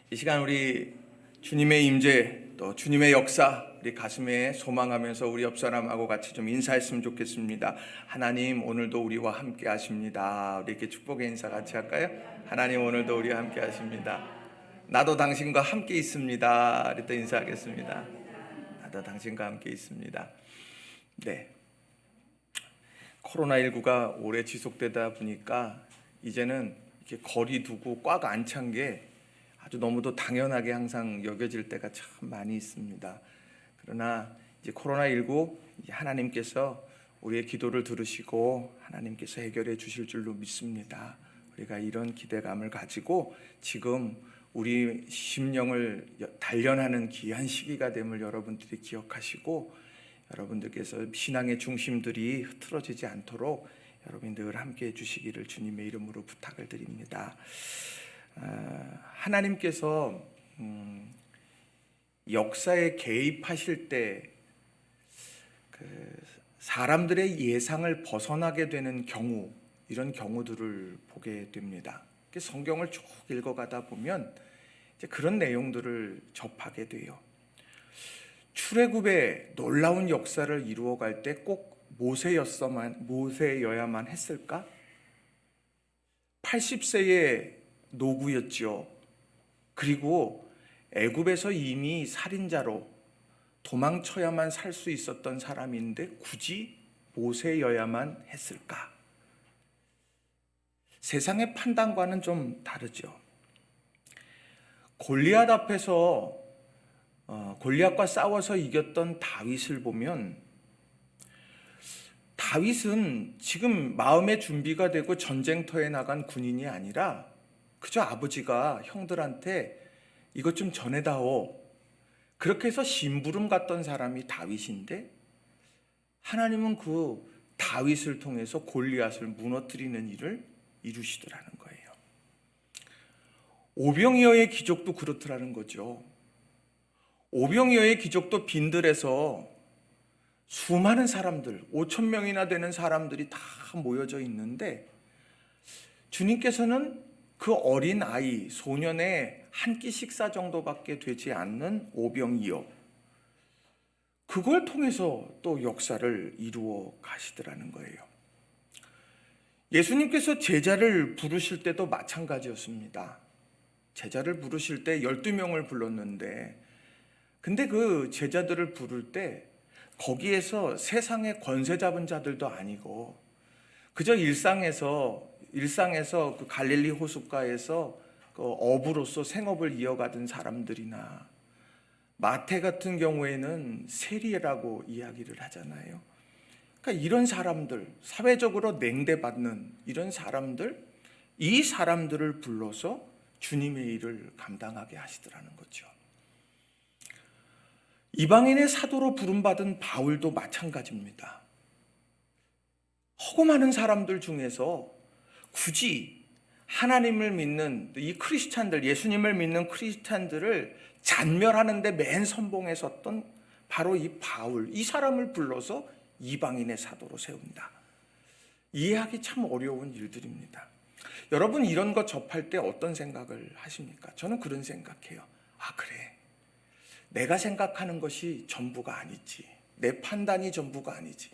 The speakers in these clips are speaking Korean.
이 시간 우리 주님의 임재 또 주님의 역사 우리 가슴에 소망하면서 우리 옆 사람하고 같이 좀 인사했으면 좋겠습니다. 하나님 오늘도 우리와 함께 하십니다. 우리 이렇게 축복의 인사 같이 할까요? 하나님 오늘도 우리와 함께 하십니다. 나도 당신과 함께 있습니다. 이렇게 인사하겠습니다. 나도 당신과 함께 있습니다. 네. 코로나19가 오래 지속되다 보니까 이제는 이렇게 거리 두고 꽉 안 찬 게 아주 너무도 당연하게 항상 여겨질 때가 참 많이 있습니다. 그러나 이제 코로나19 하나님께서 우리의 기도를 들으시고 하나님께서 해결해 주실 줄로 믿습니다. 우리가 이런 기대감을 가지고 지금 우리 심령을 단련하는 귀한 시기가 됨을 여러분들이 기억하시고 여러분들께서 신앙의 중심들이 흐트러지지 않도록 여러분 늘 함께 해주시기를 주님의 이름으로 부탁을 드립니다. 하나님께서 역사에 개입하실 때 사람들의 예상을 벗어나게 되는 경우, 이런 경우들을 보게 됩니다. 성경을 쭉 읽어가다 보면 이제 그런 내용들을 접하게 돼요. 출애굽의 놀라운 역사를 이루어갈 때 꼭 모세여야만 했을까? 80세의 노구였죠. 그리고 애굽에서 이미 살인자로 도망쳐야만 살 수 있었던 사람인데 굳이 모세여야만 했을까? 세상의 판단과는 좀 다르죠. 골리앗 앞에서 골리앗과 싸워서 이겼던 다윗을 보면 다윗은 지금 마음의 준비가 되고 전쟁터에 나간 군인이 아니라 그저 아버지가 형들한테 이것 좀 전해다오 그렇게 해서 심부름 갔던 사람이 다윗인데 하나님은 그 다윗을 통해서 골리앗을 무너뜨리는 일을 이루시더라는 거예요. 오병이어의 기적도 그렇더라는 거죠. 오병이어의 기적도 빈들에서 수많은 사람들, 5,000명이나 되는 사람들이 다 모여져 있는데 주님께서는 그 어린 아이, 소년의 한 끼 식사 정도밖에 되지 않는 오병이어, 그걸 통해서 또 역사를 이루어 가시더라는 거예요. 예수님께서 제자를 부르실 때도 마찬가지였습니다. 제자를 부르실 때 12명을 불렀는데 근데 그 제자들을 부를 때 거기에서 세상의 권세 잡은 자들도 아니고 그저 일상에서 그 갈릴리 호숫가에서 그 어부로서 생업을 이어가던 사람들이나 마태 같은 경우에는 세리라고 이야기를 하잖아요. 그러니까 이런 사람들, 사회적으로 냉대받는 이런 사람들, 이 사람들을 불러서 주님의 일을 감당하게 하시더라는 거죠. 이방인의 사도로 부름받은 바울도 마찬가지입니다. 허구 많은 사람들 중에서 굳이 하나님을 믿는 이 크리스찬들, 예수님을 믿는 크리스찬들을 잔멸하는 데 맨 선봉에 섰던 바로 이 바울, 이 사람을 불러서 이방인의 사도로 세운다. 이해하기 참 어려운 일들입니다. 여러분 이런 거 접할 때 어떤 생각을 하십니까? 저는 그런 생각해요. 아 그래, 내가 생각하는 것이 전부가 아니지, 내 판단이 전부가 아니지,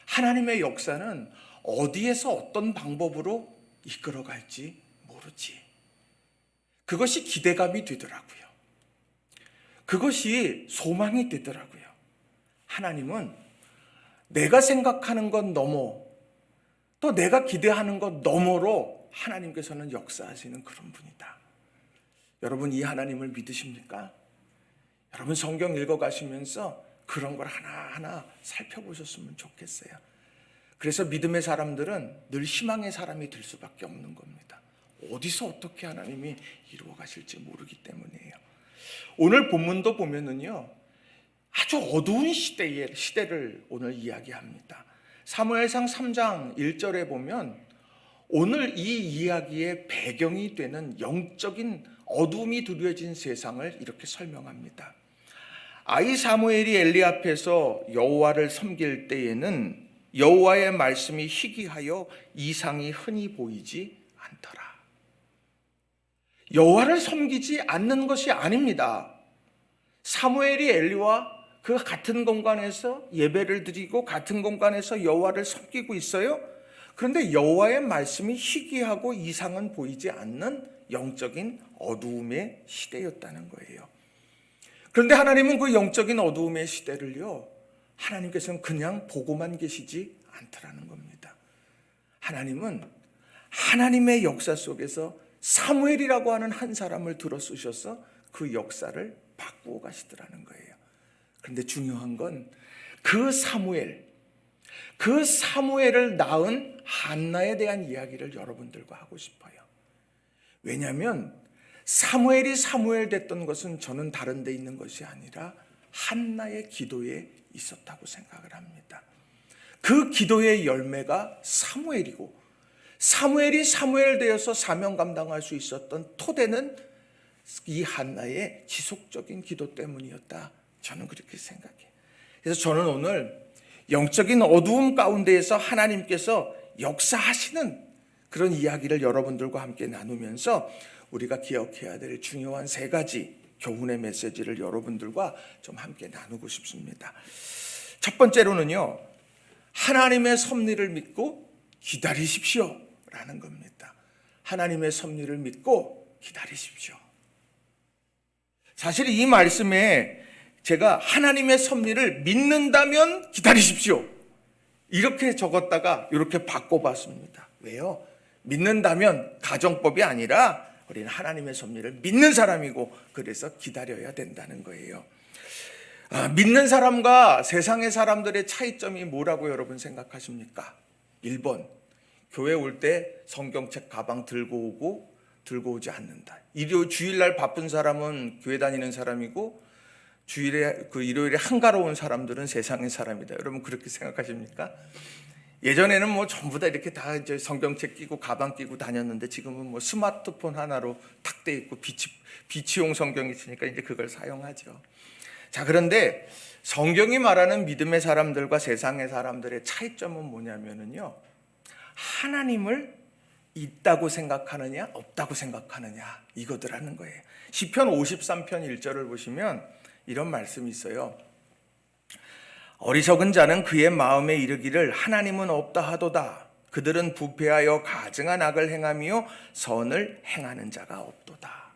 하나님의 역사는 어디에서 어떤 방법으로 이끌어갈지 모르지. 그것이 기대감이 되더라고요. 그것이 소망이 되더라고요. 하나님은 내가 생각하는 것 너머, 또 내가 기대하는 것 너머로 하나님께서는 역사하시는 그런 분이다. 여러분 이 하나님을 믿으십니까? 여러분 성경 읽어가시면서 그런 걸 하나하나 살펴보셨으면 좋겠어요. 그래서 믿음의 사람들은 늘 희망의 사람이 될 수밖에 없는 겁니다. 어디서 어떻게 하나님이 이루어 가실지 모르기 때문이에요. 오늘 본문도 보면은요, 아주 어두운 시대를 오늘 이야기합니다. 사무엘상 3장 1절에 보면 오늘 이 이야기의 배경이 되는 영적인 어둠이 두려워진 세상을 이렇게 설명합니다. 아이 사무엘이 엘리 앞에서 여호와를 섬길 때에는 여호와의 말씀이 희귀하여 이상이 흔히 보이지 않더라. 여호와를 섬기지 않는 것이 아닙니다. 사무엘이 엘리와 그 같은 공간에서 예배를 드리고 같은 공간에서 여호와를 섬기고 있어요. 그런데 여호와의 말씀이 희귀하고 이상은 보이지 않는 영적인 어두움의 시대였다는 거예요. 그런데 하나님은 그 영적인 어두움의 시대를요, 하나님께서는 그냥 보고만 계시지 않더라는 겁니다. 하나님은 하나님의 역사 속에서 사무엘이라고 하는 한 사람을 들어 쓰셔서 그 역사를 바꾸어 가시더라는 거예요. 그런데 중요한 건 그 사무엘을 낳은 한나에 대한 이야기를 여러분들과 하고 싶어요. 왜냐하면 사무엘이 사무엘 됐던 것은 저는 다른 데 있는 것이 아니라 한나의 기도에 있었다고 생각을 합니다. 그 기도의 열매가 사무엘이고, 사무엘이 사무엘 되어서 사명 감당할 수 있었던 토대는 이 한나의 지속적인 기도 때문이었다. 저는 그렇게 생각해요. 그래서 저는 오늘 영적인 어두움 가운데에서 하나님께서 역사하시는 그런 이야기를 여러분들과 함께 나누면서 우리가 기억해야 될 중요한 3가지 교훈의 메시지를 여러분들과 좀 함께 나누고 싶습니다. 첫 번째로는요, 하나님의 섭리를 믿고 기다리십시오 라는 겁니다. 하나님의 섭리를 믿고 기다리십시오. 사실 이 말씀에 제가 하나님의 섭리를 믿는다면 기다리십시오 이렇게 적었다가 이렇게 바꿔봤습니다. 왜요? 믿는다면 가정법이 아니라 우리는 하나님의 섭리를 믿는 사람이고, 그래서 기다려야 된다는 거예요. 믿는 사람과 세상의 사람들의 차이점이 뭐라고 여러분 생각하십니까? 1번, 교회 올 때 성경책 가방 들고 오지 않는다. 주일날 바쁜 사람은 교회 다니는 사람이고, 일요일에 한가로운 사람들은 세상의 사람이다. 여러분 그렇게 생각하십니까? 예전에는 뭐 전부 다 이렇게 다 이제 성경책 끼고 가방 끼고 다녔는데, 지금은 뭐 스마트폰 하나로 탁 돼 있고 비치용 성경이 있으니까 이제 그걸 사용하죠. 자, 그런데 성경이 말하는 믿음의 사람들과 세상의 사람들의 차이점은 뭐냐면요, 하나님을 있다고 생각하느냐 없다고 생각하느냐 이거더라는 거예요. 시편 53편 1절을 보시면 이런 말씀이 있어요. 어리석은 자는 그의 마음에 이르기를 하나님은 없다 하도다. 그들은 부패하여 가증한 악을 행하며 선을 행하는 자가 없도다.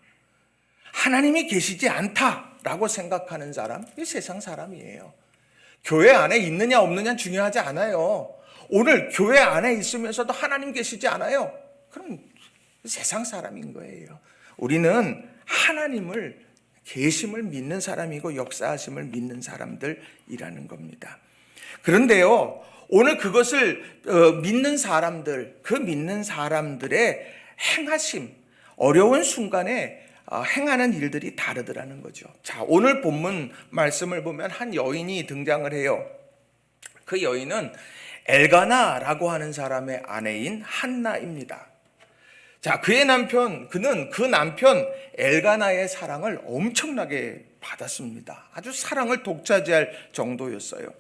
하나님이 계시지 않다라고 생각하는 사람, 이 세상 사람이에요. 교회 안에 있느냐 없느냐 중요하지 않아요. 오늘 교회 안에 있으면서도 하나님 계시지 않아요. 그럼 세상 사람인 거예요. 우리는 하나님을 계심을 믿는 사람이고 역사하심을 믿는 사람들이라는 겁니다. 그런데요, 오늘 그것을 믿는 사람들, 그 믿는 사람들의 행하심, 어려운 순간에 행하는 일들이 다르더라는 거죠. 자, 오늘 본문 말씀을 보면 한 여인이 등장을 해요. 그 여인은 엘가나라고 하는 사람의 아내인 한나입니다. 자, 그는 그 남편 엘가나의 사랑을 엄청나게 받았습니다. 아주 사랑을 독차지할 정도였어요.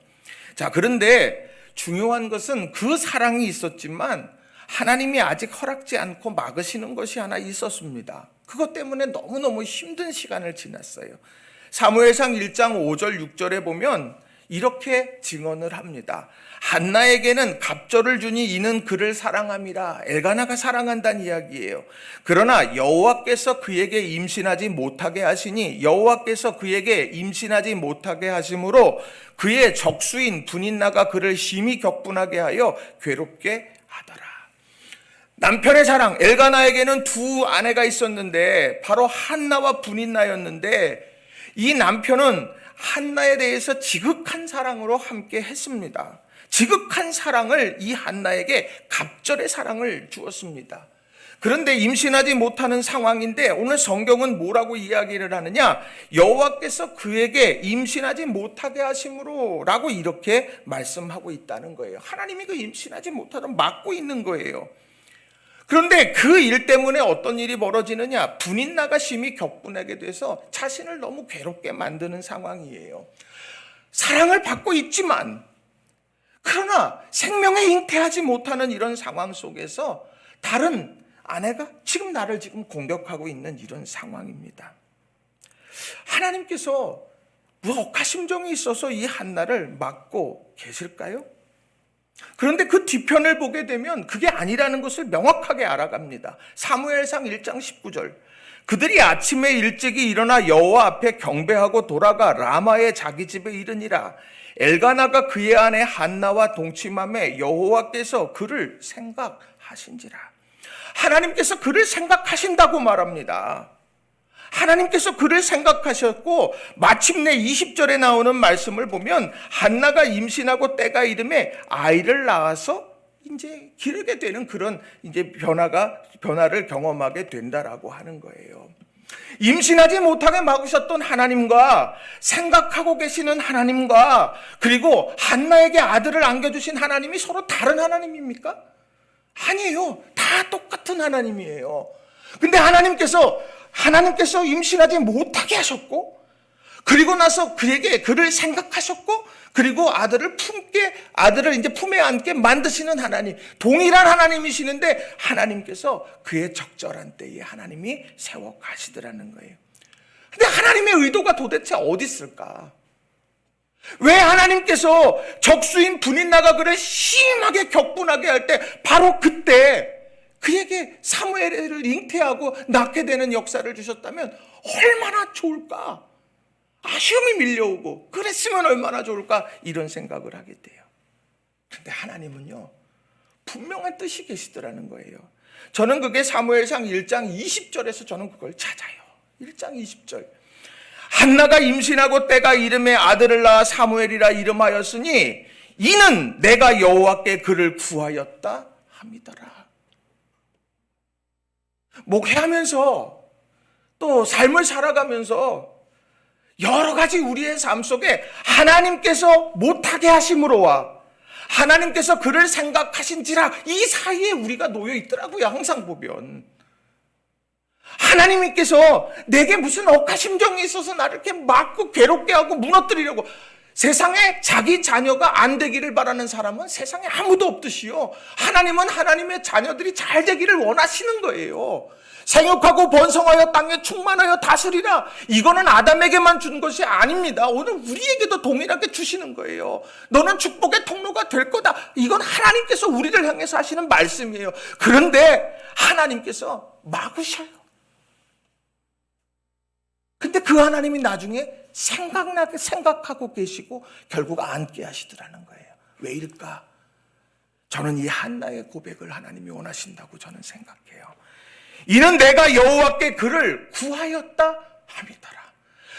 자, 그런데 중요한 것은 그 사랑이 있었지만 하나님이 아직 허락지 않고 막으시는 것이 하나 있었습니다. 그것 때문에 너무너무 힘든 시간을 지났어요. 사무엘상 1장 5절 6절에 보면 이렇게 증언을 합니다. 한나에게는 갑절을 주니 이는 그를 사랑함이라. 엘가나가 사랑한다는 이야기예요. 그러나 여호와께서 그에게 임신하지 못하게 하시니 여호와께서 그에게 임신하지 못하게 하심으로 그의 적수인 분인나가 그를 심히 격분하게 하여 괴롭게 하더라. 남편의 사랑, 엘가나에게는 2 아내가 있었는데 바로 한나와 분인나였는데, 이 남편은 한나에 대해서 지극한 사랑으로 함께 했습니다. 지극한 사랑을 이 한나에게 갑절의 사랑을 주었습니다. 그런데 임신하지 못하는 상황인데 오늘 성경은 뭐라고 이야기를 하느냐? 여호와께서 그에게 임신하지 못하게 하심으로 라고 이렇게 말씀하고 있다는 거예요. 하나님이 그 임신하지 못하도록 막고 있는 거예요. 그런데 그 일 때문에 어떤 일이 벌어지느냐? 분인나가 심히 격분하게 돼서 자신을 너무 괴롭게 만드는 상황이에요. 사랑을 받고 있지만, 그러나 생명에 잉태하지 못하는 이런 상황 속에서 다른 아내가 지금 나를 지금 공격하고 있는 이런 상황입니다. 하나님께서 억하심정이 있어서 이 한나를 막고 계실까요? 그런데 그 뒤편을 보게 되면 그게 아니라는 것을 명확하게 알아갑니다. 사무엘상 1장 19절. 그들이 아침에 일찍이 일어나 여호와 앞에 경배하고 돌아가 라마의 자기 집에 이르니라. 엘가나가 그의 아내 한나와 동침함에 여호와께서 그를 생각하신지라. 하나님께서 그를 생각하신다고 말합니다. 하나님께서 그를 생각하셨고 마침내 20절에 나오는 말씀을 보면 한나가 임신하고 때가 이름에 아이를 낳아서 이제 기르게 되는 그런 이제 변화를 경험하게 된다라고 하는 거예요. 임신하지 못하게 막으셨던 하나님과 생각하고 계시는 하나님과 그리고 한나에게 아들을 안겨주신 하나님이 서로 다른 하나님입니까? 아니에요. 다 똑같은 하나님이에요. 근데 하나님께서 임신하지 못하게 하셨고 그리고 나서 그를 생각하셨고 그리고 아들을 이제 품에 안게 만드시는 하나님, 동일한 하나님이시는데 하나님께서 그의 적절한 때에 하나님이 세워 가시더라는 거예요. 근데 하나님의 의도가 도대체 어디 있을까? 왜 하나님께서 적수인 분인나가 그를 심하게 격분하게 할 때 바로 그때 그에게 사무엘을 잉태하고 낳게 되는 역사를 주셨다면 얼마나 좋을까? 아쉬움이 밀려오고 그랬으면 얼마나 좋을까? 이런 생각을 하게 돼요. 그런데 하나님은요 분명한 뜻이 계시더라는 거예요. 저는 그게 사무엘상 1장 20절에서 저는 그걸 찾아요. 1장 20절. 한나가 임신하고 때가 이름에 아들을 낳아 사무엘이라 이름하였으니 이는 내가 여호와께 그를 구하였다 함이더라. 목회하면서 또 삶을 살아가면서 여러 가지 우리의 삶 속에 하나님께서 못하게 하심으로와 하나님께서 그를 생각하신지라 이 사이에 우리가 놓여 있더라고요. 항상 보면 하나님께서 내게 무슨 억하심정이 있어서 나를 이렇게 막고 괴롭게 하고 무너뜨리려고. 세상에 자기 자녀가 안 되기를 바라는 사람은 세상에 아무도 없듯이요, 하나님은 하나님의 자녀들이 잘 되기를 원하시는 거예요. 생육하고 번성하여 땅에 충만하여 다스리라. 이거는 아담에게만 준 것이 아닙니다. 오늘 우리에게도 동일하게 주시는 거예요. 너는 축복의 통로가 될 거다. 이건 하나님께서 우리를 향해서 하시는 말씀이에요. 그런데 하나님께서 막으셔요. 근데 그 하나님이 나중에 생각하고 계시고 결국 앉게 하시더라는 거예요. 왜일까? 저는 이 한나의 고백을 하나님이 원하신다고 저는 생각해요. 이는 내가 여호와께 그를 구하였다 함이더라.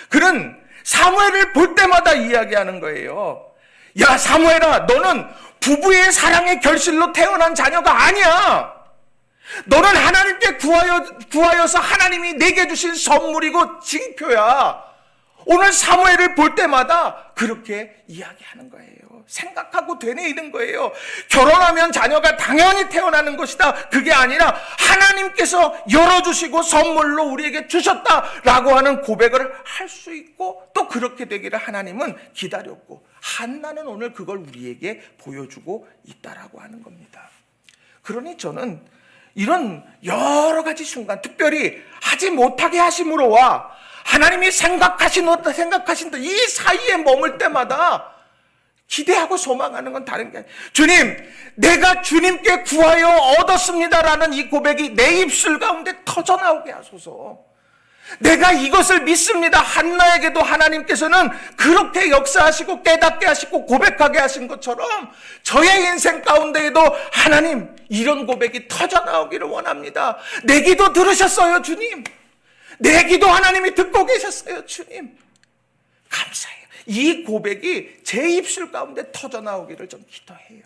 그는 사무엘을 볼 때마다 이야기하는 거예요. 야 사무엘아, 너는 부부의 사랑의 결실로 태어난 자녀가 아니야. 너는 하나님께 구하여서 하나님이 내게 주신 선물이고 징표야. 오늘 사무엘을 볼 때마다 그렇게 이야기하는 거예요. 생각하고 되뇌이는 거예요. 결혼하면 자녀가 당연히 태어나는 것이다. 그게 아니라 하나님께서 열어주시고 선물로 우리에게 주셨다라고 하는 고백을 할 수 있고 또 그렇게 되기를 하나님은 기다렸고, 한나는 오늘 그걸 우리에게 보여주고 있다라고 하는 겁니다. 그러니 저는 이런 여러 가지 순간, 특별히 하지 못하게 하심으로와 하나님이 생각하신다 이 사이에 머물 때마다 기대하고 소망하는 건 다른 게 아니에요. 주님, 내가 주님께 구하여 얻었습니다라는 이 고백이 내 입술 가운데 터져나오게 하소서. 내가 이것을 믿습니다. 한나에게도 하나님께서는 그렇게 역사하시고 깨닫게 하시고 고백하게 하신 것처럼 저의 인생 가운데에도 하나님, 이런 고백이 터져나오기를 원합니다. 내 기도 들으셨어요, 주님. 내 기도 하나님이 듣고 계셨어요, 주님. 감사해요. 이 고백이 제 입술 가운데 터져나오기를 좀 기도해요.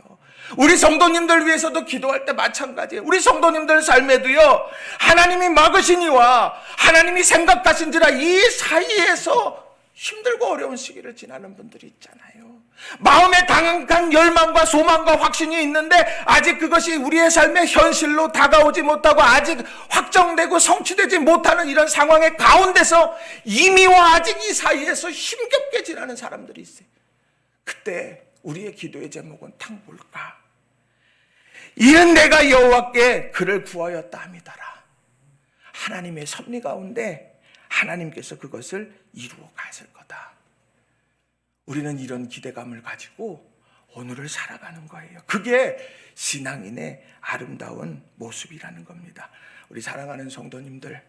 우리 성도님들 위해서도 기도할 때 마찬가지예요. 우리 성도님들 삶에도요, 하나님이 막으시니와 하나님이 생각하신지라 이 사이에서 힘들고 어려운 시기를 지나는 분들이 있잖아요. 마음에 강한 열망과 소망과 확신이 있는데 아직 그것이 우리의 삶의 현실로 다가오지 못하고 아직 확정되고 성취되지 못하는 이런 상황의 가운데서 이미와 아직 이 사이에서 힘겹게 지나는 사람들이 있어요. 그때 우리의 기도의 제목은 딱 뭘까? 이는 내가 여호와께 그를 구하였다 함이더라. 하나님의 섭리 가운데 하나님께서 그것을 이루어 가실 거다. 우리는 이런 기대감을 가지고 오늘을 살아가는 거예요. 그게 신앙인의 아름다운 모습이라는 겁니다. 우리 사랑하는 성도님들,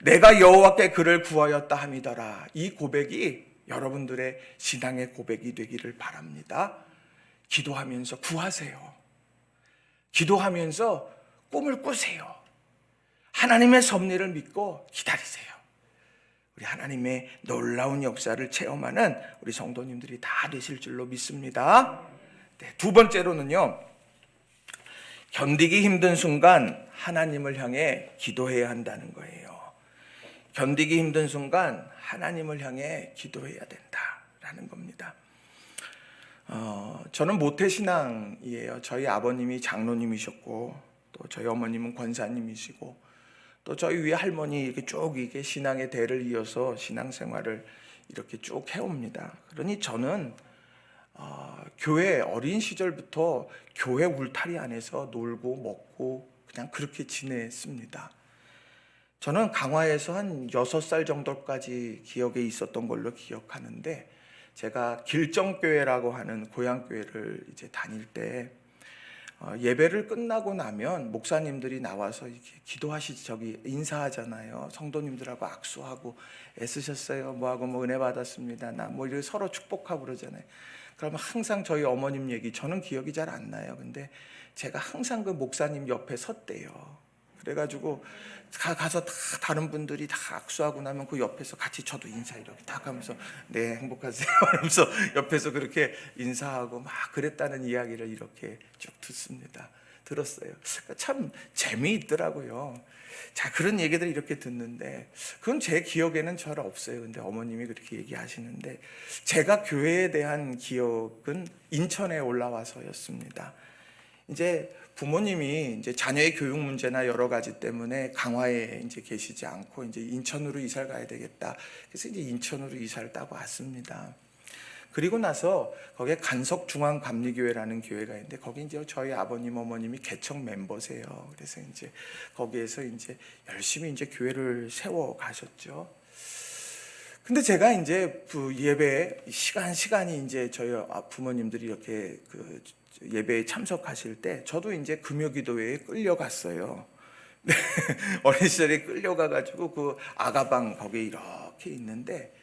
내가 여호와께 그를 구하였다 함이더라. 이 고백이 여러분들의 신앙의 고백이 되기를 바랍니다. 기도하면서 구하세요. 기도하면서 꿈을 꾸세요. 하나님의 섭리를 믿고 기다리세요. 우리 하나님의 놀라운 역사를 체험하는 우리 성도님들이 다 되실 줄로 믿습니다. 네, 두 번째로는요, 견디기 힘든 순간 하나님을 향해 기도해야 한다는 거예요. 견디기 힘든 순간 하나님을 향해 기도해야 된다라는 겁니다. 저는 모태신앙이에요. 저희 아버님이 장로님이셨고, 또 저희 어머님은 권사님이시고, 또 저희 위에 할머니 이렇게 쭉 이게 신앙의 대를 이어서 신앙생활을 이렇게 쭉 해옵니다. 그러니 저는 교회 어린 시절부터 교회 울타리 안에서 놀고 먹고 그냥 그렇게 지냈습니다. 저는 강화에서 한 6살 정도까지 기억에 있었던 걸로 기억하는데, 제가 길정교회라고 하는 고향교회를 이제 다닐 때 예배를 끝나고 나면 목사님들이 나와서 이렇게 저기 인사하잖아요. 성도님들하고 악수하고 애쓰셨어요. 뭐하고 뭐 은혜 받았습니다. 나 뭐 이렇게 서로 축복하고 그러잖아요. 그러면 항상 저희 어머님 얘기, 저는 기억이 잘 안 나요. 근데 제가 항상 그 목사님 옆에 섰대요. 그래가지고 가서 다 다른 분들이 다 악수하고 나면 그 옆에서 같이 저도 인사 이렇게 딱 하면서 네 행복하세요 하면서 옆에서 그렇게 인사하고 막 그랬다는 이야기를 이렇게 쭉 들었어요. 참 재미있더라고요. 자, 그런 얘기들 이렇게 듣는데 그건 제 기억에는 잘 없어요. 근데 어머님이 그렇게 얘기하시는데, 제가 교회에 대한 기억은 인천에 올라와서였습니다. 이제 부모님이 이제 자녀의 교육 문제나 여러 가지 때문에 강화에 이제 계시지 않고 이제 인천으로 이사를 가야 되겠다. 그래서 이제 인천으로 이사를 따고 왔습니다. 그리고 나서 거기에 간석중앙감리교회라는 교회가 있는데, 거기 이제 저희 아버님 어머님이 개척 멤버세요. 그래서 이제 거기에서 이제 열심히 이제 교회를 세워 가셨죠. 근데 제가 이제 그 예배 시간이 이제 저희 부모님들이 이렇게 그 예배에 참석하실 때 저도 이제 금요기도회에 끌려갔어요. 네, 어린 시절에 끌려가가지고 그 아가방 거기에 이렇게 있는데,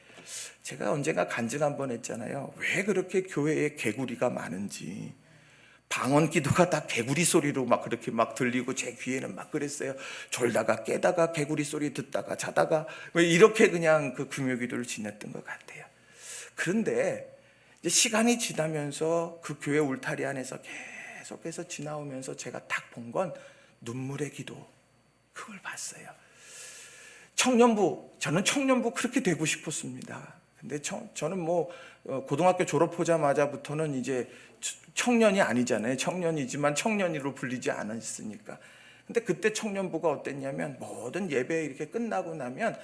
제가 언젠가 간증 한번 했잖아요. 왜 그렇게 교회에 개구리가 많은지. 방언 기도가 다 개구리 소리로 막 그렇게 막 들리고 제 귀에는 막 그랬어요. 졸다가 깨다가 개구리 소리 듣다가 자다가 이렇게 그냥 그 금요기도를 지냈던 것 같아요. 그런데 이제 시간이 지나면서 그 교회 울타리 안에서 계속해서 지나오면서 제가 딱 본 건 눈물의 기도, 그걸 봤어요. 저는 청년부 그렇게 되고 싶었습니다. 근데 저는 뭐 고등학교 졸업하자마자부터는 이제 청년이 아니잖아요. 청년이지만 청년으로 불리지 않았으니까. 근데 그때 청년부가 어땠냐면, 모든 예배 이렇게 끝나고 나면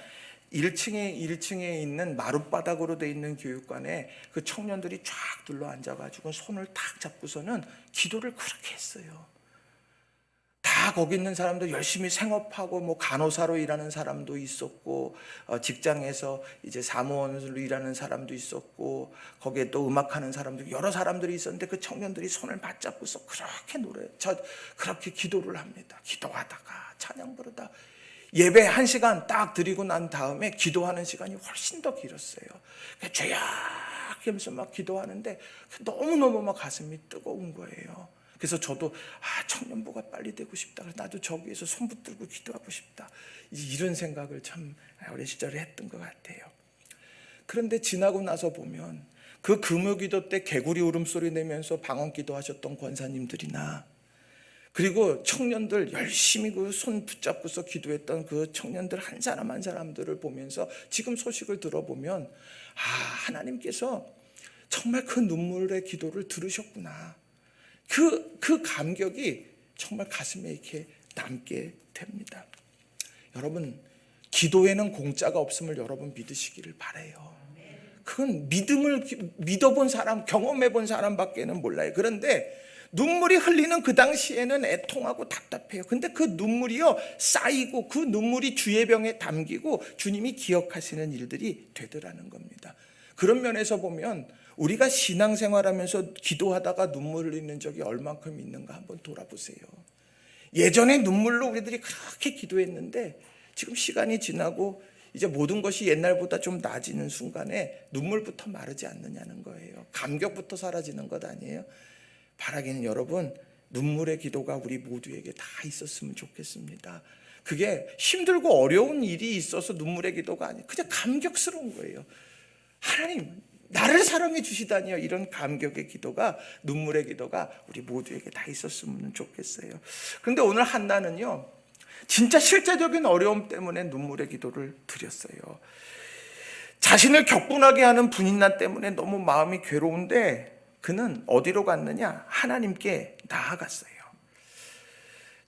1층에 있는 마룻바닥으로 돼 있는 교육관에 그 청년들이 쫙 둘러 앉아가지고 손을 탁 잡고서는 기도를 그렇게 했어요. 다 거기 있는 사람들 열심히 생업하고 뭐 간호사로 일하는 사람도 있었고, 직장에서 이제 사무원으로 일하는 사람도 있었고, 거기에 또 음악하는 사람들 여러 사람들이 있었는데, 그 청년들이 손을 맞잡고서 그렇게 그렇게 기도를 합니다. 기도하다가 찬양 부르다 예배 1시간 딱 드리고 난 다음에 기도하는 시간이 훨씬 더 길었어요. 죄악 하면서 막 기도하는데 너무너무 막 가슴이 뜨거운 거예요. 그래서 저도 청년부가 빨리 되고 싶다. 나도 저기에서 손 붙들고 기도하고 싶다. 이런 생각을 참 어린 시절에 했던 것 같아요. 그런데 지나고 나서 보면 그 금요기도 때 개구리 울음소리 내면서 방언 기도하셨던 권사님들이나, 그리고 청년들 열심히 그 손 붙잡고서 기도했던 그 청년들 한 사람 한 사람들을 보면서 지금 소식을 들어보면, 하나님께서 정말 그 눈물의 기도를 들으셨구나. 그 감격이 정말 가슴에 이렇게 남게 됩니다. 여러분, 기도에는 공짜가 없음을 여러분 믿으시기를 바라요. 그건 믿음을 믿어본 사람, 경험해본 사람밖에는 몰라요. 그런데 눈물이 흘리는 그 당시에는 애통하고 답답해요. 근데 그 눈물이요 쌓이고 그 눈물이 주의 병에 담기고 주님이 기억하시는 일들이 되더라는 겁니다. 그런 면에서 보면 우리가 신앙생활하면서 기도하다가 눈물 흘리는 적이 얼만큼 있는가 한번 돌아보세요. 예전에 눈물로 우리들이 그렇게 기도했는데 지금 시간이 지나고 이제 모든 것이 옛날보다 좀 나아지는 순간에 눈물부터 마르지 않느냐는 거예요. 감격부터 사라지는 것 아니에요. 바라기는 여러분, 눈물의 기도가 우리 모두에게 다 있었으면 좋겠습니다. 그게 힘들고 어려운 일이 있어서 눈물의 기도가 아니에요. 그냥 감격스러운 거예요. 하나님 나를 사랑해 주시다니요. 이런 감격의 기도가, 눈물의 기도가 우리 모두에게 다 있었으면 좋겠어요. 그런데 오늘 한나는요 진짜 실제적인 어려움 때문에 눈물의 기도를 드렸어요. 자신을 격분하게 하는 분인난 때문에 너무 마음이 괴로운데 그는 어디로 갔느냐? 하나님께 나아갔어요.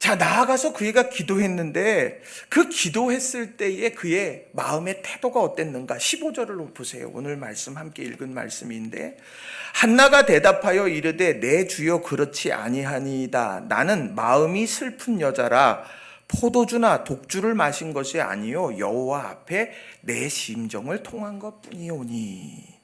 자, 나아가서 그가 기도했는데 그 기도했을 때의 그의 마음의 태도가 어땠는가? 15절을 보세요. 오늘 말씀 함께 읽은 말씀인데, 한나가 대답하여 이르되 내 주여 그렇지 아니하니이다. 나는 마음이 슬픈 여자라 포도주나 독주를 마신 것이 아니요 여호와 앞에 내 심정을 통한 것뿐이오니.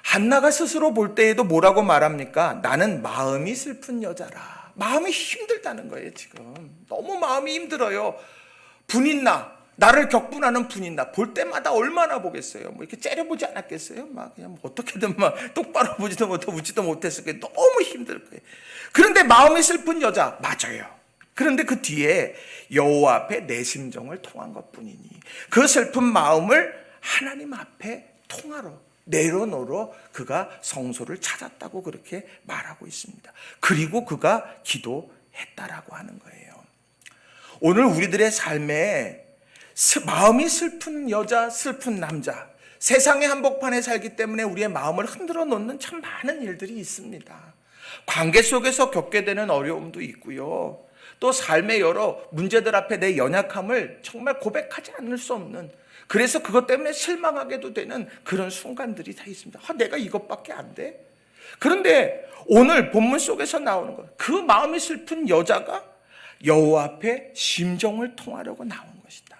한나가 스스로 볼 때에도 뭐라고 말합니까? 나는 마음이 슬픈 여자라. 마음이 힘들다는 거예요. 지금 너무 마음이 힘들어요. 분인나, 나를 격분하는 분인나 볼 때마다 얼마나 보겠어요. 뭐 이렇게 째려보지 않았겠어요? 막 그냥 뭐 어떻게든 막 똑바로 보지도 못하고 웃지도 못했을 거예요. 너무 힘들 거예요. 그런데 마음이 슬픈 여자 맞아요. 그런데 그 뒤에 여호와 앞에 내 심정을 통한 것뿐이니, 그 슬픈 마음을 하나님 앞에 통하러 내려놓으러 그가 성소를 찾았다고 그렇게 말하고 있습니다. 그리고 그가 기도했다라고 하는 거예요. 오늘 우리들의 삶에 마음이 슬픈 여자, 슬픈 남자, 세상의 한복판에 살기 때문에 우리의 마음을 흔들어 놓는 참 많은 일들이 있습니다. 관계 속에서 겪게 되는 어려움도 있고요. 또 삶의 여러 문제들 앞에 내 연약함을 정말 고백하지 않을 수 없는, 그래서 그것 때문에 실망하게도 되는 그런 순간들이 다 있습니다. 내가 이것밖에 안 돼? 그런데 오늘 본문 속에서 나오는 것, 그 마음이 슬픈 여자가 여호와 앞에 심정을 통하려고 나온 것이다.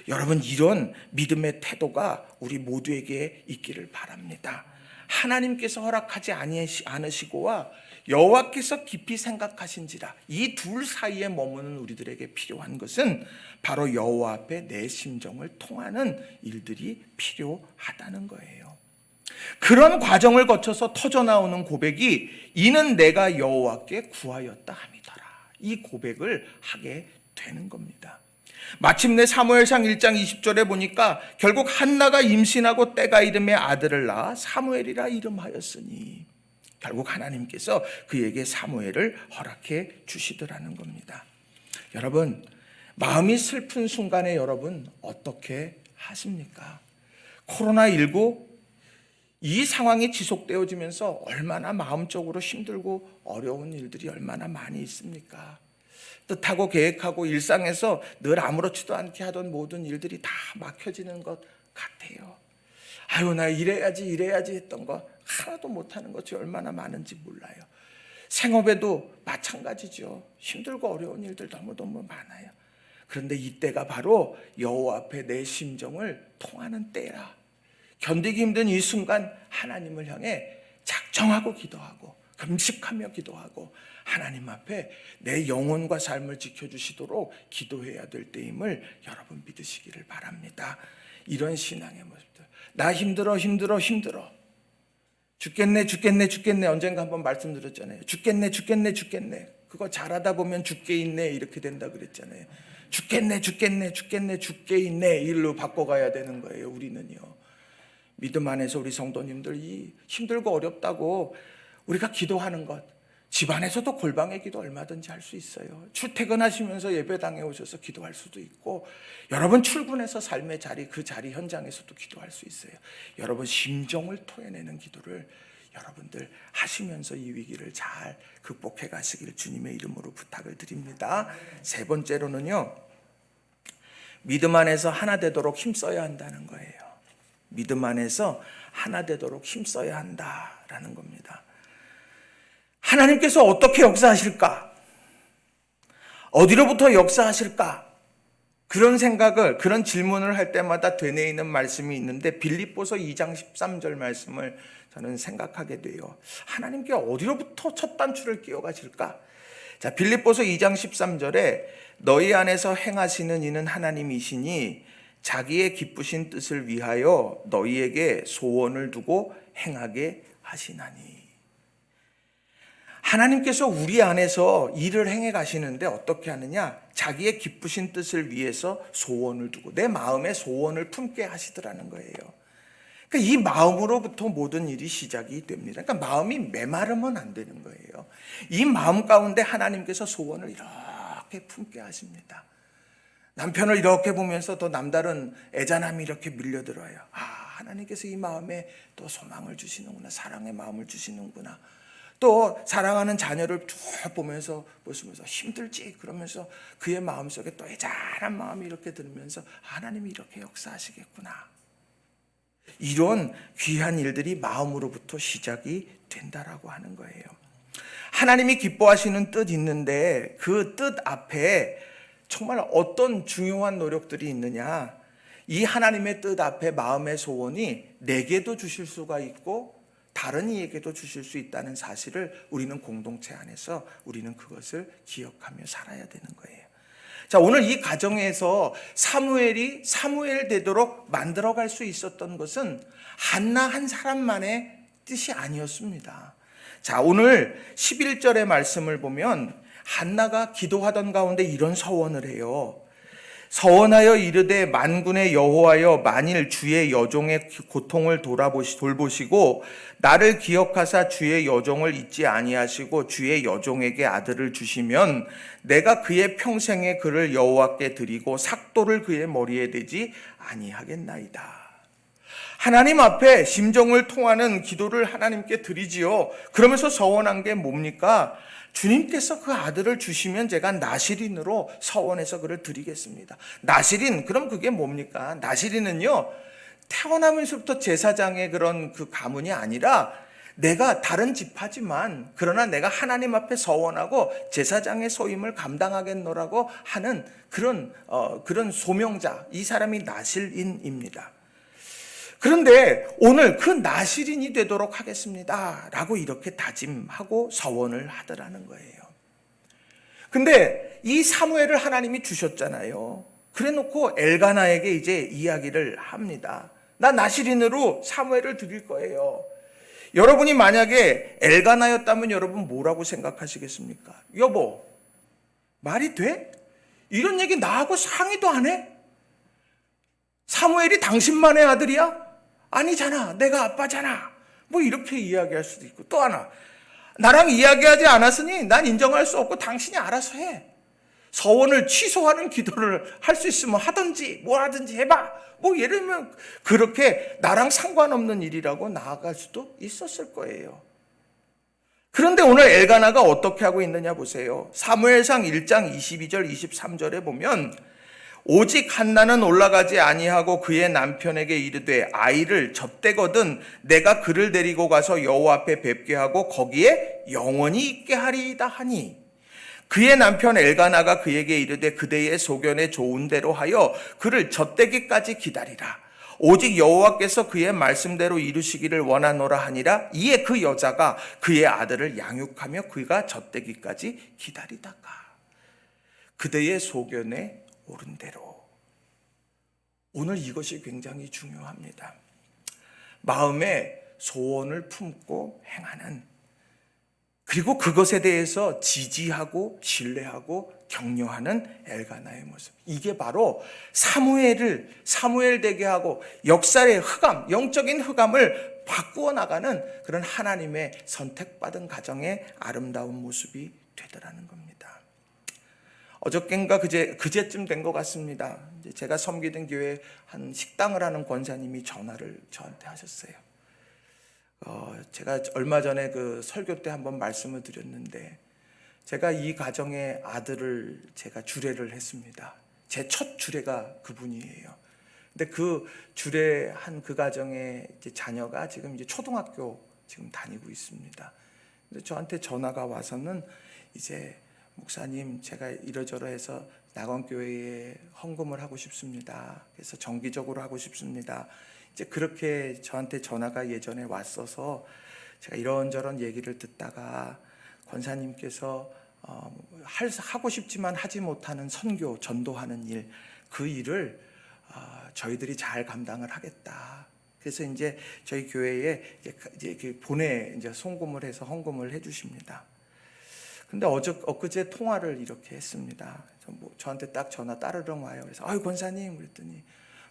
여러분, 이런 믿음의 태도가 우리 모두에게 있기를 바랍니다. 하나님께서 허락하지 않으시고와 여호와께서 깊이 생각하신지라, 이 둘 사이에 머무는 우리들에게 필요한 것은 바로 여호와 앞에 내 심정을 통하는 일들이 필요하다는 거예요. 그런 과정을 거쳐서 터져나오는 고백이 이는 내가 여호와께 구하였다 함이더라. 이 고백을 하게 되는 겁니다. 마침내 사무엘상 1장 20절에 보니까 결국 한나가 임신하고 때가 이름에 아들을 낳아 사무엘이라 이름하였으니, 결국 하나님께서 그에게 사무엘을 허락해 주시더라는 겁니다. 여러분, 마음이 슬픈 순간에 여러분 어떻게 하십니까? 코로나19 이 상황이 지속되어지면서 얼마나 마음적으로 힘들고 어려운 일들이 얼마나 많이 있습니까? 뜻하고 계획하고 일상에서 늘 아무렇지도 않게 하던 모든 일들이 다 막혀지는 것 같아요. 아유, 나 이래야지 했던 거 하나도 못하는 것이 얼마나 많은지 몰라요. 생업에도 마찬가지죠. 힘들고 어려운 일들 너무너무 많아요. 그런데 이때가 바로 여호와 앞에 내 심정을 통하는 때라. 견디기 힘든 이 순간 하나님을 향해 작정하고 기도하고 금식하며 기도하고 하나님 앞에 내 영혼과 삶을 지켜주시도록 기도해야 될 때임을 여러분 믿으시기를 바랍니다. 이런 신앙의 모습들. 나 힘들어 죽겠네 언젠가 한번 말씀드렸잖아요. 죽겠네 그거 잘하다 보면 죽게 있네 이렇게 된다 그랬잖아요. 죽겠네 죽게 있네 일로 바꿔가야 되는 거예요. 우리는요, 믿음 안에서 우리 성도님들 이 힘들고 어렵다고 우리가 기도하는 것, 집안에서도 골방의 기도 얼마든지 할 수 있어요. 출퇴근하시면서 예배당에 오셔서 기도할 수도 있고, 여러분 출근해서 삶의 자리, 그 자리 현장에서도 기도할 수 있어요. 여러분 심정을 토해내는 기도를 여러분들 하시면서 이 위기를 잘 극복해 가시길 주님의 이름으로 부탁을 드립니다. 세 번째로는요, 믿음 안에서 하나 되도록 힘써야 한다는 거예요. 믿음 안에서 하나 되도록 힘써야 한다라는 겁니다. 하나님께서 어떻게 역사하실까? 어디로부터 역사하실까? 그런 생각을, 그런 질문을 할 때마다 되뇌이는 말씀이 있는데 빌립보서 2장 13절 말씀을 저는 생각하게 돼요. 하나님께 어디로부터 첫 단추를 끼워가실까? 자, 빌립보서 2장 13절에 너희 안에서 행하시는 이는 하나님이시니 자기의 기쁘신 뜻을 위하여 너희에게 소원을 두고 행하게 하시나니. 하나님께서 우리 안에서 일을 행해 가시는데 어떻게 하느냐? 자기의 기쁘신 뜻을 위해서 소원을 두고 내 마음에 소원을 품게 하시더라는 거예요. 그러니까 이 마음으로부터 모든 일이 시작이 됩니다. 그러니까 마음이 메마르면 안 되는 거예요. 이 마음 가운데 하나님께서 소원을 이렇게 품게 하십니다. 남편을 이렇게 보면서 또 남다른 애잔함이 이렇게 밀려들어요. 아, 하나님께서 이 마음에 또 소망을 주시는구나. 사랑의 마음을 주시는구나. 또 사랑하는 자녀를 쭉 보면서 보시면서 힘들지 그러면서 그의 마음속에 또 애잔한 마음이 이렇게 들면서 하나님이 이렇게 역사하시겠구나. 이런 귀한 일들이 마음으로부터 시작이 된다라고 하는 거예요. 하나님이 기뻐하시는 뜻 있는데 그 뜻 앞에 정말 어떤 중요한 노력들이 있느냐. 이 하나님의 뜻 앞에 마음의 소원이 내게도 주실 수가 있고 다른 이에게도 주실 수 있다는 사실을 우리는 공동체 안에서 우리는 그것을 기억하며 살아야 되는 거예요. 자, 오늘 이 가정에서 사무엘이 사무엘 되도록 만들어갈 수 있었던 것은 한나 한 사람만의 뜻이 아니었습니다. 자, 오늘 11절의 말씀을 보면 한나가 기도하던 가운데 이런 서원을 해요. 서원하여 이르되 만군의 여호와여 만일 주의 여종의 고통을 돌보시고 나를 기억하사 주의 여종을 잊지 아니하시고 주의 여종에게 아들을 주시면 내가 그의 평생에 그를 여호와께 드리고 삭도를 그의 머리에 대지 아니하겠나이다. 하나님 앞에 심정을 통하는 기도를 하나님께 드리지요. 그러면서 서원한 게 뭡니까? 주님께서 그 아들을 주시면 제가 나실인으로 서원해서 그를 드리겠습니다. 나실인, 그럼 그게 뭡니까? 나실인은요, 태어나면서부터 제사장의 그런 그 가문이 아니라 내가 다른 지파지만 그러나 내가 하나님 앞에 서원하고 제사장의 소임을 감당하겠노라고 하는 그런 소명자, 이 사람이 나실인입니다. 그런데 오늘 그 나실인이 되도록 하겠습니다 라고 이렇게 다짐하고 서원을 하더라는 거예요. 근데 이 사무엘을 하나님이 주셨잖아요. 그래 놓고 엘가나에게 이제 이야기를 합니다. 나 나실인으로 사무엘을 드릴 거예요. 여러분이 만약에 엘가나였다면 여러분 뭐라고 생각하시겠습니까? 여보, 말이 돼? 이런 얘기 나하고 상의도 안 해? 사무엘이 당신만의 아들이야? 아니잖아. 내가 아빠잖아. 뭐 이렇게 이야기할 수도 있고, 또 하나, 나랑 이야기하지 않았으니 난 인정할 수 없고 당신이 알아서 해. 서원을 취소하는 기도를 할 수 있으면 하든지 뭐 하든지 해봐. 뭐 예를 들면 그렇게 나랑 상관없는 일이라고 나아갈 수도 있었을 거예요. 그런데 오늘 엘가나가 어떻게 하고 있느냐 보세요. 사무엘상 1장 22절 23절에 보면 오직 한나는 올라가지 아니하고 그의 남편에게 이르되 아이를 접대거든 내가 그를 데리고 가서 여호와 앞에 뵙게 하고 거기에 영원히 있게 하리이다 하니 그의 남편 엘가나가 그에게 이르되 그대의 소견에 좋은 대로 하여 그를 젖대기까지 기다리라. 오직 여호와께서 그의 말씀대로 이루시기를 원하노라 하니라. 이에 그 여자가 그의 아들을 양육하며 그가 젖대기까지 기다리다가 그대의 소견에 옳은 대로. 오늘 이것이 굉장히 중요합니다. 마음에 소원을 품고 행하는, 그리고 그것에 대해서 지지하고 신뢰하고 격려하는 엘가나의 모습. 이게 바로 사무엘 되게 하고 역사의 흑암, 영적인 흑암을 바꾸어 나가는 그런 하나님의 선택받은 가정의 아름다운 모습이 되더라는 겁니다. 어저께인가 그제쯤 된 것 같습니다. 제가 섬기던 교회 한 식당을 하는 권사님이 전화를 저한테 하셨어요. 제가 얼마 전에 그 설교 때 한번 말씀을 드렸는데 제가 이 가정의 아들을 제가 주례를 했습니다. 제 첫 주례가 그분이에요. 근데 그 주례한 그 가정의 이제 자녀가 지금 이제 초등학교 지금 다니고 있습니다. 근데 저한테 전화가 와서는 이제 목사님, 제가 이러저러해서 낙원교회에 헌금을 하고 싶습니다. 그래서 정기적으로 하고 싶습니다. 이제 그렇게 저한테 전화가 예전에 왔어서 제가 이런저런 얘기를 듣다가 권사님께서 하고 싶지만 하지 못하는 선교, 전도하는 일, 그 일을 저희들이 잘 감당을 하겠다. 그래서 이제 저희 교회에 이제 이제 송금을 해서 헌금을 해주십니다. 근데 엊그제 통화를 이렇게 했습니다. 저한테 딱 전화 따르릉 와요. 그래서 아유 권사님 그랬더니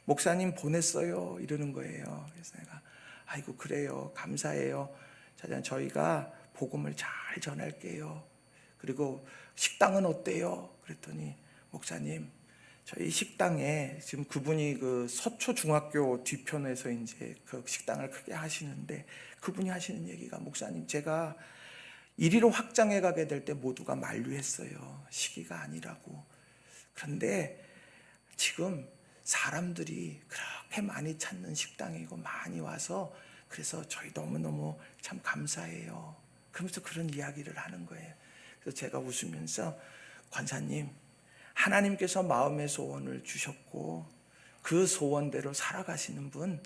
목사님 보냈어요 이러는 거예요. 그래서 내가 아이고 그래요 감사해요. 자 저희가 복음을 잘 전할게요. 그리고 식당은 어때요? 그랬더니 목사님 저희 식당에 지금 그분이 그 서초 중학교 뒤편에서 이제 그 식당을 크게 하시는데 그분이 하시는 얘기가 목사님 제가 이리로 확장해 가게 될 때 모두가 만류했어요. 시기가 아니라고. 그런데 지금 사람들이 그렇게 많이 찾는 식당이고 많이 와서 그래서 저희 너무너무 참 감사해요. 그러면서 그런 이야기를 하는 거예요. 그래서 제가 웃으면서 권사님 하나님께서 마음의 소원을 주셨고 그 소원대로 살아가시는 분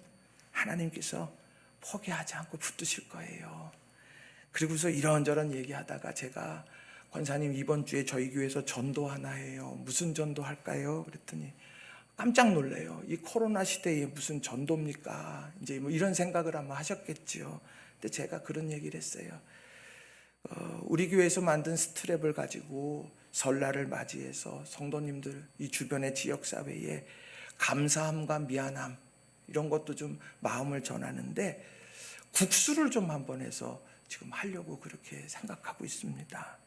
하나님께서 포기하지 않고 붙드실 거예요. 그리고서 이런저런 얘기하다가 제가 권사님 이번 주에 저희 교회에서 전도 하나 해요. 무슨 전도 할까요? 그랬더니 깜짝 놀래요. 이 코로나 시대에 무슨 전도입니까? 이제 뭐 이런 생각을 아마 하셨겠지요. 근데 제가 그런 얘기를 했어요. 우리 교회에서 만든 스트랩을 가지고 설날을 맞이해서 성도님들 이 주변의 지역사회에 감사함과 미안함 이런 것도 좀 마음을 전하는데 국수를 좀 한번 해서 지금 하려고 그렇게 생각하고 있습니다.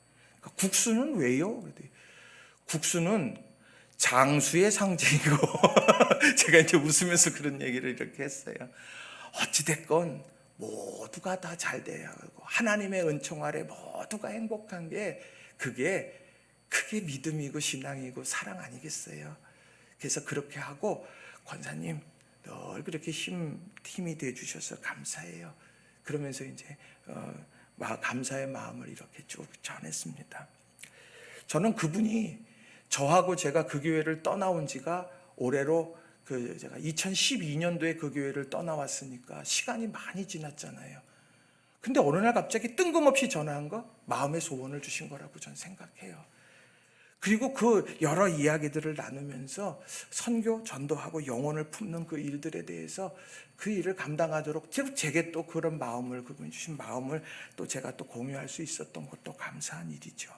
그러니까 국수는 왜요? 국수는 장수의 상징이고 제가 이제 웃으면서 그런 얘기를 이렇게 했어요. 어찌됐건 모두가 다 잘 돼야 하고 하나님의 은총 아래 모두가 행복한 게 그게 믿음이고 신앙이고 사랑 아니겠어요? 그래서 그렇게 하고 권사님 늘 그렇게 힘이 돼 주셔서 감사해요. 그러면서 이제 감사의 마음을 이렇게 쭉 전했습니다. 저는 그분이 저하고 제가 그 교회를 떠나온 지가 올해로 제가 2012년도에 그 교회를 떠나왔으니까 시간이 많이 지났잖아요. 근데 어느 날 갑자기 뜬금없이 전화한 거 마음의 소원을 주신 거라고 저는 생각해요. 그리고 그 여러 이야기들을 나누면서 선교, 전도하고 영혼을 품는 그 일들에 대해서 그 일을 감당하도록 제게 또 그런 마음을 그분이 주신 마음을 또 제가 또 공유할 수 있었던 것도 감사한 일이죠.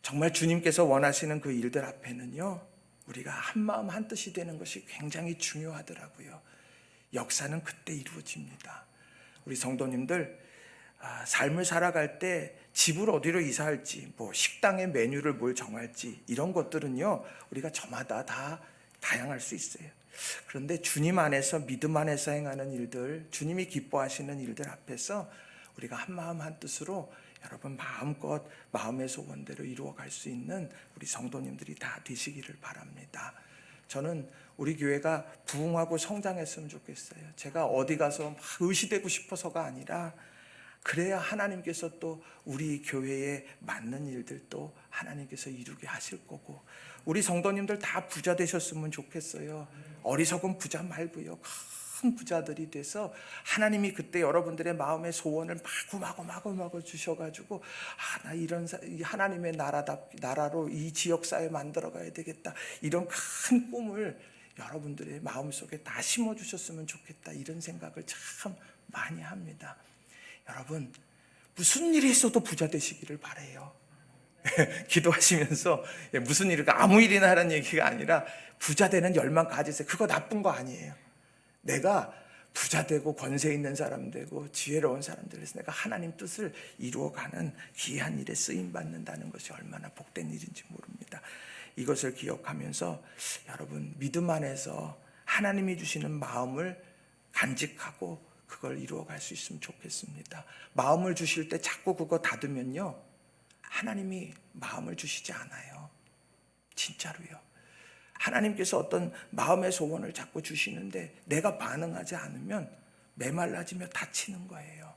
정말 주님께서 원하시는 그 일들 앞에는요 우리가 한 마음 한 뜻이 되는 것이 굉장히 중요하더라고요. 역사는 그때 이루어집니다. 우리 성도님들 삶을 살아갈 때 집을 어디로 이사할지 뭐 식당의 메뉴를 뭘 정할지 이런 것들은요 우리가 저마다 다 다양할 수 있어요. 그런데 주님 안에서 믿음 안에서 행하는 일들 주님이 기뻐하시는 일들 앞에서 우리가 한 마음 한 뜻으로 여러분 마음껏 마음의 소원대로 이루어갈 수 있는 우리 성도님들이 다 되시기를 바랍니다. 저는 우리 교회가 부흥하고 성장했으면 좋겠어요. 제가 어디 가서 막 의시되고 싶어서가 아니라 그래야 하나님께서 또 우리 교회에 맞는 일들도 하나님께서 이루게 하실 거고 우리 성도님들 다 부자 되셨으면 좋겠어요. 어리석은 부자 말고요. 큰 부자들이 돼서 하나님이 그때 여러분들의 마음의 소원을 마구 주셔가지고 나 이런 하나님의 나라로 이 지역사회 만들어가야 되겠다 이런 큰 꿈을 여러분들의 마음속에 다 심어주셨으면 좋겠다 이런 생각을 참 많이 합니다. 여러분 무슨 일이 있어도 부자 되시기를 바라요. 기도하시면서 무슨 일이가 아무 일이나 하라는 얘기가 아니라 부자 되는 열망 가지세요. 그거 나쁜 거 아니에요. 내가 부자 되고 권세 있는 사람 되고 지혜로운 사람들 해서 내가 하나님 뜻을 이루어가는 귀한 일에 쓰임 받는다는 것이 얼마나 복된 일인지 모릅니다. 이것을 기억하면서 여러분 믿음 안에서 하나님이 주시는 마음을 간직하고 그걸 이루어갈 수 있으면 좋겠습니다. 마음을 주실 때 자꾸 그거 닫으면요 하나님이 마음을 주시지 않아요. 진짜로요. 하나님께서 어떤 마음의 소원을 자꾸 주시는데 내가 반응하지 않으면 메말라지며 다치는 거예요.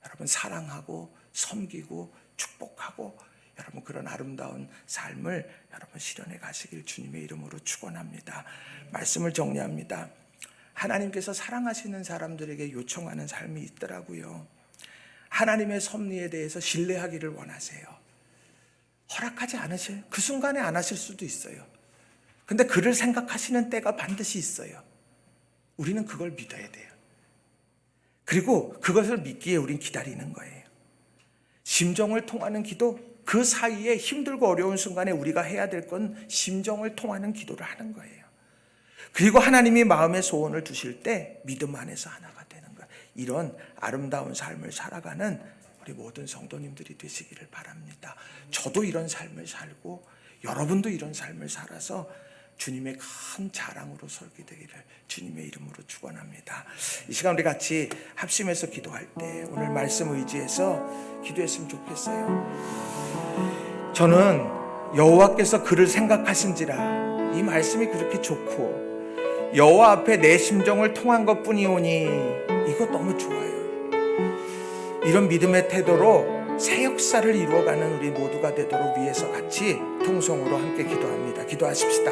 여러분 사랑하고 섬기고 축복하고 여러분 그런 아름다운 삶을 여러분 실현해 가시길 주님의 이름으로 축원합니다. 말씀을 정리합니다. 하나님께서 사랑하시는 사람들에게 요청하는 삶이 있더라고요. 하나님의 섭리에 대해서 신뢰하기를 원하세요. 허락하지 않으실 그 순간에 안 하실 수도 있어요. 근데 그를 생각하시는 때가 반드시 있어요. 우리는 그걸 믿어야 돼요. 그리고 그것을 믿기에 우린 기다리는 거예요. 심정을 통하는 기도, 그 사이에 힘들고 어려운 순간에 우리가 해야 될 건 심정을 통하는 기도를 하는 거예요. 그리고 하나님이 마음의 소원을 두실 때 믿음 안에서 하나가 되는 거예요. 이런 아름다운 삶을 살아가는 우리 모든 성도님들이 되시기를 바랍니다. 저도 이런 삶을 살고 여러분도 이런 삶을 살아서 주님의 큰 자랑으로 설계되기를 주님의 이름으로 축원합니다. 이 시간 우리 같이 합심해서 기도할 때 오늘 말씀 의지해서 기도했으면 좋겠어요. 저는 여호와께서 그를 생각하신지라, 이 말씀이 그렇게 좋고 여호와 앞에 내 심정을 통한 것뿐이오니 이거 너무 좋아요. 이런 믿음의 태도로 새 역사를 이루어가는 우리 모두가 되도록 위해서 같이 통성으로 함께 기도합니다. 기도하십시다.